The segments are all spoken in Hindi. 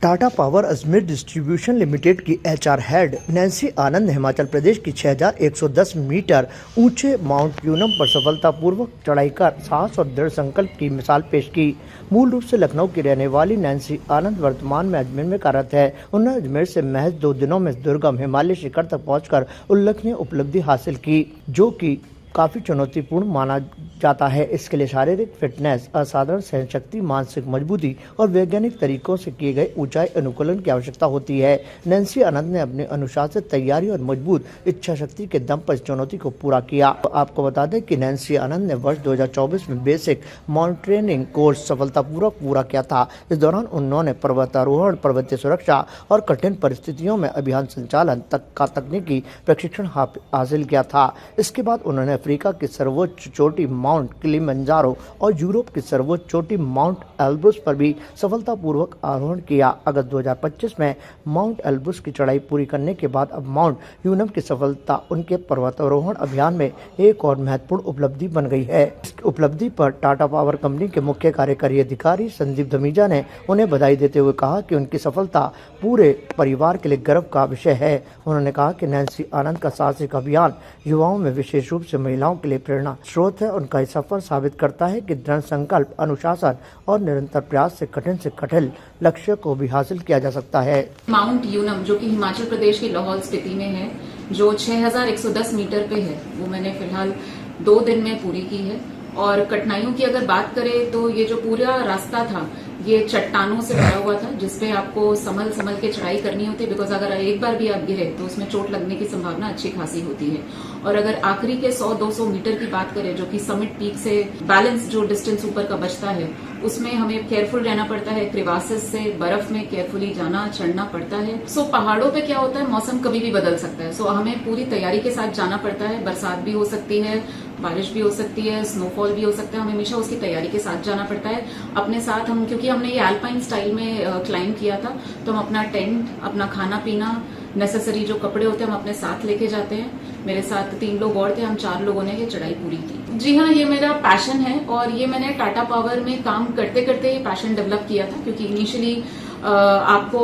Tata power Ajmer distribution limited की एचआर हेड नैन्सी आनंद ने हिमाचल प्रदेश की 6110 मीटर ऊंचे माउंट यूनम पर सफलतापूर्वक चढ़ाई कर साहस और दृढ़ संकल्प की मिसाल पेश की। मूल रूप से लखनऊ की रहने वाली नैन्सी आनंद वर्तमान में अजमेर में कार्यरत है। उन्होंने अजमेर से महज 2 दिनों में दुर्गम हिमालय शिखर तक पहुंचकर उल्लेखनीय उपलब्धि हासिल की, जो कि काफ़ी चुनौतीपूर्ण माना जाता है। इसके लिए शारीरिक फिटनेस, असाधारण सहनशक्ति, मानसिक मजबूती और वैज्ञानिक तरीकों से किए गए ऊंचाई अनुकूलन की आवश्यकता होती है। नैन्सी आनंद ने अपनी अनुशासित तैयारी और मजबूत इच्छा शक्ति के दम पर इस चुनौती को पूरा किया। आपको बता दें कि नैन्सी आनंद ने वर्ष 2024 में बेसिक माउंटेनियरिंग कोर्स सफलतापूर्वक पूरा किया था। इस दौरान उन्होंने पर्वतारोहण, पर्वतीय सुरक्षा और कठिन परिस्थितियों में अभियान संचालन तक का तकनीकी प्रशिक्षण हासिल किया था। इसके बाद उन्होंने अफ्रीका की सर्वोच्च चोटी माउंट किलिमंजारो और यूरोप की सर्वोच्च चोटी माउंट एल्ब्रुस पर भी सफलतापूर्वक आरोहण किया। अगस्त 2025 में माउंट एल्ब्रुस की चढ़ाई पूरी करने के बाद अब माउंट यूनम की सफलता उनके पर्वतारोहण अभियान में एक और महत्वपूर्ण उपलब्धि बन गई है। इस उपलब्धि पर टाटा पावर कंपनी के मुख्य कार्यकारी अधिकारी संदीप धमीजा ने उन्हें बधाई देते हुए कहा कि उनकी सफलता पूरे परिवार के लिए गर्व का विषय है। उन्होंने कहा कि नैन्सी आनंद का साहसिक अभियान युवाओं में विशेष रूप से महिलाओं के लिए प्रेरणा स्रोत है। उनका सफर साबित करता है कि दृढ़ संकल्प, अनुशासन और निरंतर प्रयास से कठिन लक्ष्य को भी हासिल किया जा सकता है। माउंट यूनम, जो कि हिमाचल प्रदेश के लाहौल स्पीति में है, जो 6110 मीटर पे है, वो मैंने फिलहाल 2 दिन में पूरी की है। और कठिनाइयों की अगर बात करें तो ये जो पूरा रास्ता था, ये चट्टानों से भरा हुआ था, जिसपे आपको संभल के चढ़ाई करनी होती है, बिकॉज अगर एक बार भी आप गिरे तो उसमें चोट लगने की संभावना अच्छी खासी होती है। और अगर आखिरी के 100-200 मीटर की बात करें, जो कि समिट पीक से बैलेंस जो डिस्टेंस ऊपर का बचता है, उसमें हमें केयरफुल रहना पड़ता है। क्रिवासिस से बर्फ में केयरफुली जाना चढ़ना पड़ता है। पहाड़ों पे क्या होता है, मौसम कभी भी बदल सकता है। हमें पूरी तैयारी के साथ जाना पड़ता है। बरसात भी हो सकती है, बारिश भी हो सकती है, स्नोफॉल भी हो सकता है। हमें हमेशा उसकी तैयारी के साथ जाना पड़ता है। अपने साथ हम, क्योंकि हमने ये एल्पाइन स्टाइल में क्लाइंब किया था, तो हम अपना टेंट, अपना खाना पीना, नेसेसरी जो कपड़े होते हैं हम अपने साथ लेके जाते हैं। मेरे साथ 3 लोग और थे, हम 4 लोगों ने ये चढ़ाई पूरी की। जी हाँ, ये मेरा पैशन है और ये मैंने टाटा पावर में काम करते करते ये पैशन डेवलप किया था। क्योंकि इनिशियली आपको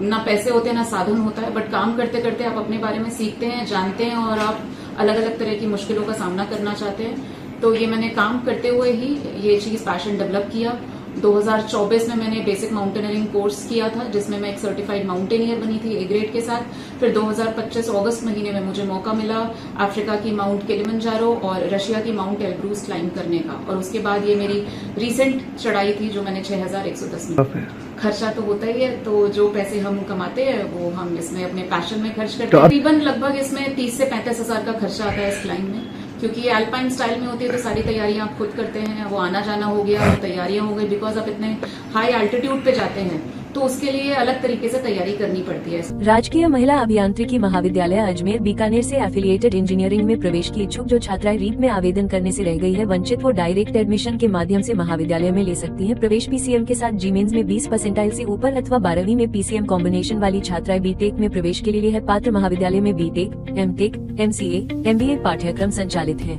ना पैसे होते हैं ना साधन होता है, बट काम करते करते आप अपने बारे में सीखते हैं, जानते हैं और आप अलग अलग तरह की मुश्किलों का सामना करना चाहते हैं। तो ये मैंने काम करते हुए ही ये चीज पैशन डेवलप किया। 2024 में मैंने बेसिक माउंटेनियरिंग कोर्स किया था, जिसमें मैं एक सर्टिफाइड माउंटेनियर बनी थी ए ग्रेड के साथ। फिर 2025 अगस्त महीने में मुझे मौका मिला अफ्रीका की माउंट किलिमंजारो और रशिया की माउंट एल्ब्रूस क्लाइंब करने का। और उसके बाद ये मेरी रिसेंट चढ़ाई थी, जो मैंने 6110 मीटर। खर्चा तो होता ही है, तो जो पैसे हम कमाते हैं वो हम इसमें अपने पैशन में खर्च करते हैं। तकरीबन लगभग इसमें 30 से 35 हजार का खर्चा आता है इस क्लाइंब में। क्योंकि ये एल्पाइन स्टाइल में होती है तो सारी तैयारियां आप खुद करते हैं। वो आना जाना हो गया और तैयारियां हो गई, बिकॉज आप इतने हाई एल्टीट्यूड पे जाते हैं तो उसके लिए अलग तरीके से तैयारी करनी पड़ती है। राजकीय महिला अभियांत्रिकी महाविद्यालय अजमेर बीकानेर से एफिलिएटेड इंजीनियरिंग में प्रवेश की इच्छुक जो छात्राएं रीट में आवेदन करने से रह गई है वंचित, वो डायरेक्ट एडमिशन के माध्यम से महाविद्यालय में ले सकती है। प्रवेश पीसीएम के साथ जीमेन्स में 20 परसेंटाइल से ऊपर अथवा 12वीं में पीसीएम कॉम्बिनेशन वाली छात्राएं बीटेक में प्रवेश के लिए है पात्र। महाविद्यालय में बीटेक, एमटेक, एमसीए, एमबीए पाठ्यक्रम संचालित है।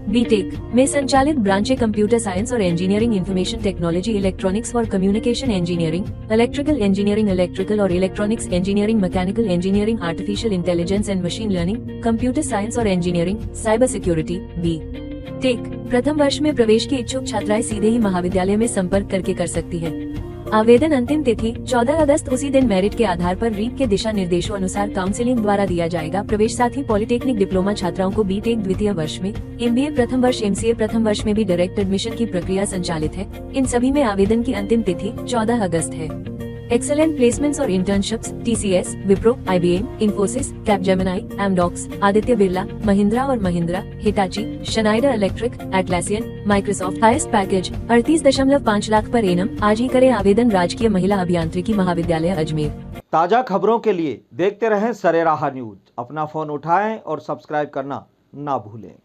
बीटेक में संचालित ब्रांचें कंप्यूटर साइंस और इंजीनियरिंग, इंफॉर्मेशन टेक्नोलॉजी, इलेक्ट्रॉनिक्स और communication engineering, electrical engineering, electrical और electronics engineering, mechanical engineering, artificial intelligence and machine learning, computer science और इंजीनियरिंग, साइबर सिक्योरिटी। बीटेक प्रथम वर्ष में प्रवेश की इच्छुक छात्राएं सीधे ही महाविद्यालय में संपर्क करके कर सकती है। आवेदन अंतिम तिथि 14 अगस्त। उसी दिन मेरिट के आधार पर रीट के दिशा निर्देशों अनुसार काउंसिलिंग द्वारा दिया जाएगा प्रवेश। साथ ही पॉलिटेक्निक डिप्लोमा छात्राओं को बीटेक द्वितीय वर्ष में, एमबीए प्रथम वर्ष, एमसीए प्रथम वर्ष में भी डायरेक्ट एडमिशन की प्रक्रिया संचालित है। इन सभी में आवेदन की अंतिम तिथि 14 अगस्त है। एक्सेलेंट प्लेसमेंट्स और internships TCS, Wipro, IBM, Infosys, Capgemini, Amdocs, Aditya Birla, Mahindra और Mahindra, Hitachi, Schneider Electric, Atlassian, Microsoft. Highest package 38.5 lakh per annum. आज ही करें आवेदन। राजकीय महिला अभियांत्रिकी महाविद्यालय अजमेर। ताजा खबरों के लिए देखते रहें सरेराह न्यूज। अपना फोन उठाएं और सब्सक्राइब करना ना भूलें।